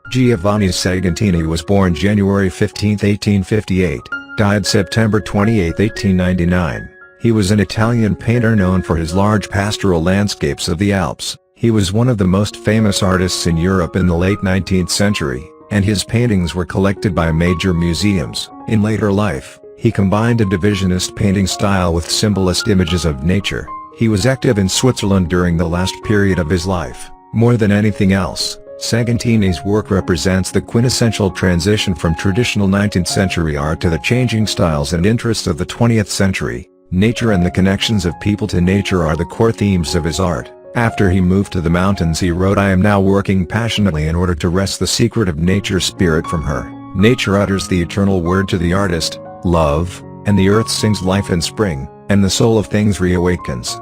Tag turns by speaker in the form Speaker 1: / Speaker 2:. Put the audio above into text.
Speaker 1: Giovanni Sagantini was born January 15, 1858, died September 28, 1899. He was an Italian painter known for his large pastoral landscapes of the Alps. He was one of the most famous artists in Europe in the late 19th century, and his paintings were collected by major museums. In later life, he combined a divisionist painting style with symbolist images of nature. He was active in Switzerland during the last period of his life. More than anything else, Sagantini's work represents the quintessential transition from traditional 19th century art to the changing styles and interests of the 20th century. Nature and the connections of people to nature are the core themes of his art. After he moved to the mountains, he wrote, "I am now working passionately in order to wrest the secret of nature's spirit from her. Nature utters the eternal word to the artist, love, and the earth sings life in spring, and the soul of things reawakens."